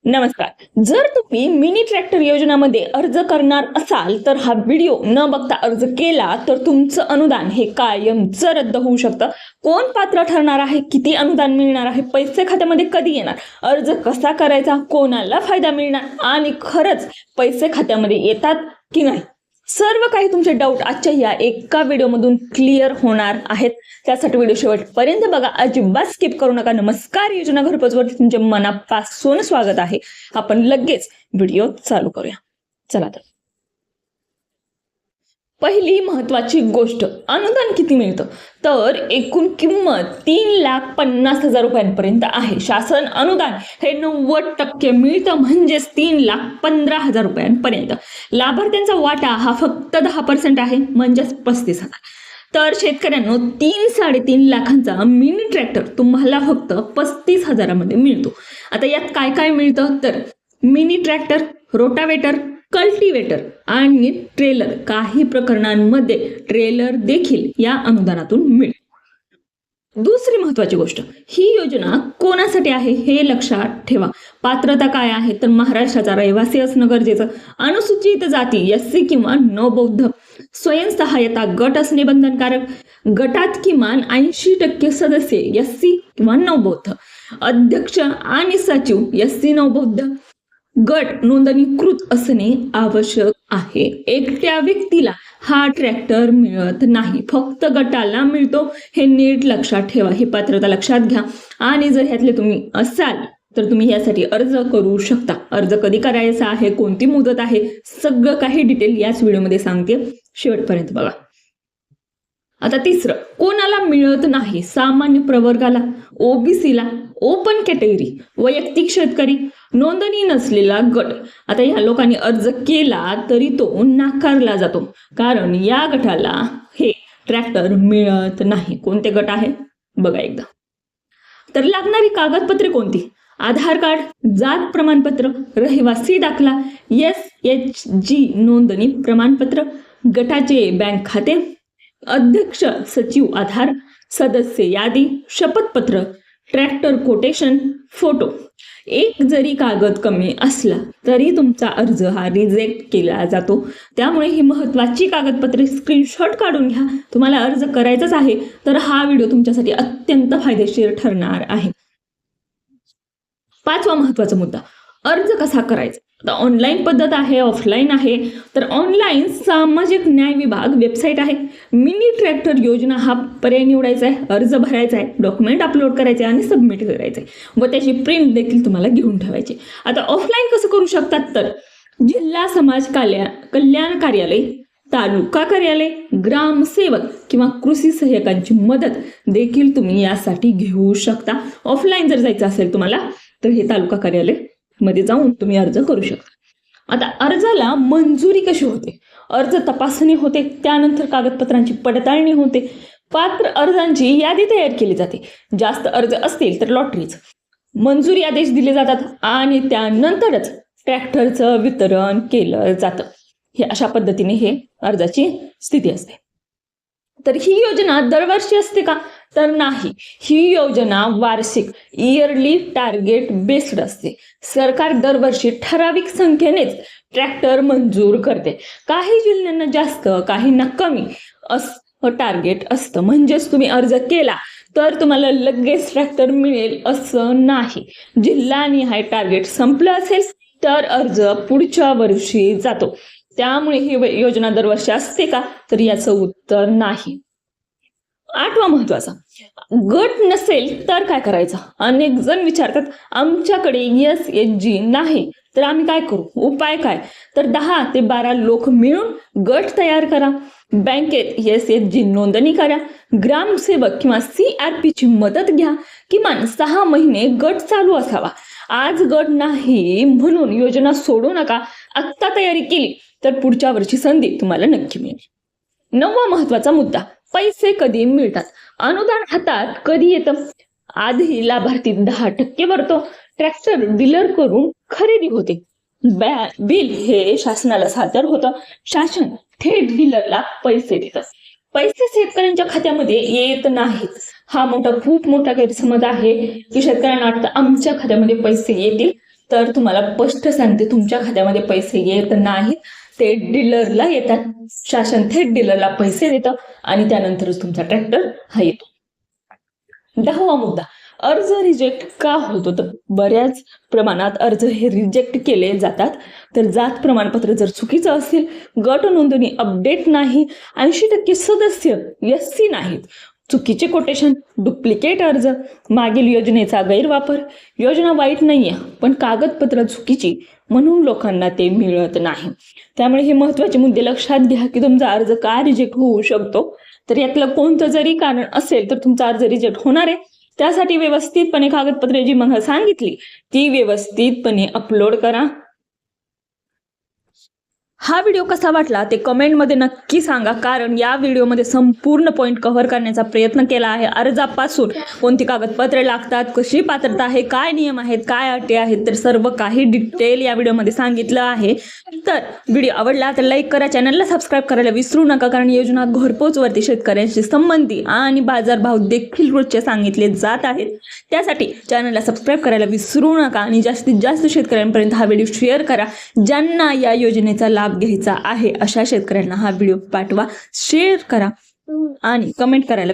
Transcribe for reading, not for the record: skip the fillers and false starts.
नमस्कार. जर तुम्ही मिनी ट्रॅक्टर योजनामध्ये अर्ज करणार असाल तर हा व्हिडिओ न बघता अर्ज केला तर तुमचं अनुदान हे कायमचं रद्द होऊ शकतं. कोण पात्र ठरणार आहे, किती अनुदान मिळणार आहे, पैसे खात्यामध्ये कधी येणार, अर्ज कसा करायचा, कोणाला फायदा मिळणार आणि खरंच पैसे खात्यामध्ये येतात की नाही, सर्व काही तुमचे डाऊट आजच्या या एका व्हिडिओमधून क्लिअर होणार आहेत. त्यासाठी व्हिडिओ शेवटपर्यंत बघा, अजिबात स्किप करू नका. नमस्कार, योजना घरपोचवरती तुमचे मनापासून स्वागत आहे. आपण लगेच व्हिडिओ चालू करूया. चला तर पहिली महत्वाची गोष्ट, अनुदान किती मिळतं तर एकूण किंमत 3,50,000 रुपयांपर्यंत आहे. शासन अनुदान हे 90% मिळतं, म्हणजेच 3,15,000 रुपयांपर्यंत. लाभार्थ्यांचा वाटा हा फक्त 10% आहे, म्हणजेच 35,000. तर शेतकऱ्यांनो 3-3.5 लाखांचा मिनी ट्रॅक्टर तुम्हाला फक्त 35,000 मध्ये मिळतो. आता यात काय काय मिळतं तर मिनी ट्रॅक्टर, रोटावेटर, कल्टिवेटर आणि ट्रेलर. काही प्रकरणांमध्ये ट्रेलर देखील या अनुदानातून मिळेल. दुसरी महत्वाची गोष्ट, ही योजना कोणासाठी आहे हे लक्षात ठेवा. पात्रता काय आहे तर महाराष्ट्राचा रहिवासी असणं गरजेचं, अनुसूचित जाती SC किंवा नवबौद्ध, स्वयंसहायता गट असणे बंधनकारक, गटात किमान 80% सदस्य SC किंवा नवबौद्ध, अध्यक्ष आणि सचिव SC नवबौद्ध, गट नोंदणीकृत असणे आवश्यक आहे. एकट्या व्यक्तीला हा ट्रॅक्टर मिळत नाही, फक्त गटाला मिळतो. हे नीट लक्षात ठेवा, ही पात्रता लक्षात घ्या. आणि जर ह्यातले तुम्ही असाल तर तुम्ही यासाठी अर्ज करू शकता. अर्ज कधी करायचा आहे, कोणती मुदत आहे, सगळं काही डिटेल याच व्हिडिओमध्ये सांगते, शेवटपर्यंत बघा. आता तिसरं, कोणाला मिळत नाही, सामान्य प्रवर्गाला, OBCला, ओपन कॅटेगरी, वैयक्तिक शेतकरी, नोंदणी नसलेला गट. आता या लोकांनी अर्ज केला तरी तो नाकारला जातो, कारण या गटाला हे ट्रॅक्टर मिळत नाही. कोणते गट आहे बघा एकदा. तर लागणारी कागदपत्रे कोणती? आधार कार्ड, जात प्रमाणपत्र, रहिवासी दाखला, SHG नोंदणी प्रमाणपत्र, गटाचे बँक खाते, अध्यक्ष सचिव आधार, सदस्य यादी, शपथपत्र, ट्रॅक्टर कोटेशन, फोटो. एक जरी कागद कमी असला तरी तुमचा अर्ज हा रिजेक्ट केला जातो. त्यामुळे ही महत्वाची कागदपत्रे स्क्रीनशॉट काढून घ्या. तुम्हाला अर्ज करायचाच आहे तर हा व्हिडिओ तुमच्यासाठी अत्यंत फायदेशीर ठरणार आहे. पाचवा महत्वाचा मुद्दा, अर्ज कसा करायचा. आता ऑनलाईन पद्धत आहे, ऑफलाईन आहे. तर ऑनलाईन सामाजिक न्याय विभाग वेबसाईट आहे. मिनी ट्रॅक्टर योजना हा पर्याय निवडायचा आहे, अर्ज भरायचा आहे, डॉक्युमेंट अपलोड करायचे आणि सबमिट करायचे व त्याची प्रिंट देखील तुम्हाला घेऊन ठेवायची. आता ऑफलाईन कसं करू शकतात तर जिल्हा समाज कल्याण कार्यालय, तालुका कार्यालय, ग्रामसेवक किंवा कृषी सहाय्यकांची मदत देखील तुम्ही यासाठी घेऊ शकता. ऑफलाईन जर जायचं असेल तुम्हाला तर हे तालुका कार्यालय मध्ये जाऊन तुम्ही अर्ज करू शकता. आता अर्जाला मंजुरी कशी होते? अर्ज तपासणी होते, त्यानंतर कागदपत्रांची पडताळणी होते, पात्र अर्जांची यादी तयार केली जाते. जास्त अर्ज असतील तर लॉटरीच मंजुरी आदेश दिले जातात आणि त्यानंतरच ट्रॅक्टरचं वितरण केलं जातं. हे अशा पद्धतीने हे अर्जाची स्थिती असते. तर ही योजना दरवर्षी असते का तर नाही, ही योजना वार्षिक इयरली टार्गेट बेस्ड असते. सरकार दरवर्षी ठराविक संख्येनेच ट्रॅक्टर मंजूर करते. काही जिल्ह्यांना जास्त, काहींना कमी असं टार्गेट असतं. म्हणजेच तुम्ही अर्ज केला तर तुम्हाला लगेच ट्रॅक्टर मिळेल असं नाही. जिल्हानिहाय टार्गेट संपलं असेल तर अर्ज पुढच्या वर्षी जातो. त्यामुळे ही योजना दरवर्षी असते का तर याचं उत्तर नाही. आठवा महत्वाचा, गट नसेल तर काय करायचं. अनेक जण विचारतात आमच्याकडे SHG नाही तर आम्ही काय करू, उपाय काय तर 10 ते 12 लोक मिळून गट तयार करा, बँकेत SHG नोंदणी करा, ग्रामसेवक किंवा CRP ची मदत घ्या. किमान 6 महिने गट चालू असावा. आज गट नाही म्हणून योजना सोडू नका. आत्ता तयारी केली तर पुढच्या वर्षी संधी तुम्हाला नक्की मिळेल. नववा महत्वाचा मुद्दा, पैसे कधी मिळतात. अनुदान हातात कधी येतं? आधी लाभार्थी 10% भरतो, ट्रॅक्टर डीलर करून खरेदी होते, बिल हे शासनाला सादर होतं, शासन थेट डीलरला पैसे देतं. पैसे शेतकऱ्यांच्या खात्यामध्ये येत नाहीत. हा खूप मोठा गैरसमज आहे की शेतकऱ्यांना वाटतं आमच्या खात्यामध्ये पैसे येतील तर तुम्हाला स्पष्ट सांगते, तुमच्या खात्यामध्ये पैसे येत नाहीत, ते डीलरला येतात. शासन थेट डीलरला पैसे देतं आणि त्यानंतरच तुमचा ट्रॅक्टर हा येतो. 10वा मुद्दा, अर्ज रिजेक्ट का होतो? तर बऱ्याच प्रमाणात अर्ज हे रिजेक्ट केले जातात. तर जात प्रमाणपत्र जर चुकीचं असेल, गट नोंदणी अपडेट नाही, 80% सदस्य SC नाहीत, चुकीचे कोटेशन, डुप्लिकेट अर्ज, मागील योजनेचा गैरवापर, योजना वाईट नाहीये पण कागदपत्र चुकीची म्हणून लोकांना ते मिळत नाही. त्यामुळे हे महत्त्वाचे मुद्दे लक्षात घ्या की तुमचा अर्ज का रिजेक्ट होऊ शकतो. तर यातलं कोणतं जरी कारण असेल तर तुमचा अर्ज रिजेक्ट होणार आहे. त्यासाठी व्यवस्थितपणे कागदपत्रे जी मग सांगितली ती व्यवस्थितपणे अपलोड करा. हा व्हिडिओ कसा वाटला ते कमेंटमध्ये नक्की सांगा, कारण या व्हिडिओमध्ये संपूर्ण पॉईंट कव्हर करण्याचा प्रयत्न केला आहे. अर्जापासून कोणती कागदपत्रे लागतात, कशी पात्रता आहे, काय नियम आहेत, काय अटी आहेत, तर सर्व काही डिटेल या व्हिडिओमध्ये सांगितलं आहे. तर व्हिडिओ आवडला तर लाईक करा, चॅनलला सबस्क्राईब करायला विसरू नका, कारण योजना घरपोचवरती शेतकऱ्यांशी संबंधी आणि बाजारभाव देखील रोजचे सांगितले जात आहेत. त्यासाठी चॅनलला सबस्क्राईब करायला विसरू नका आणि जास्तीत जास्त शेतकऱ्यांपर्यंत हा व्हिडिओ शेअर करा. ज्यांना या योजनेचा लाभ घ्यायचा आहे अशा शेतकऱ्यांना हा व्हिडिओ पाठवा, शेअर करा आणि कमेंट करायला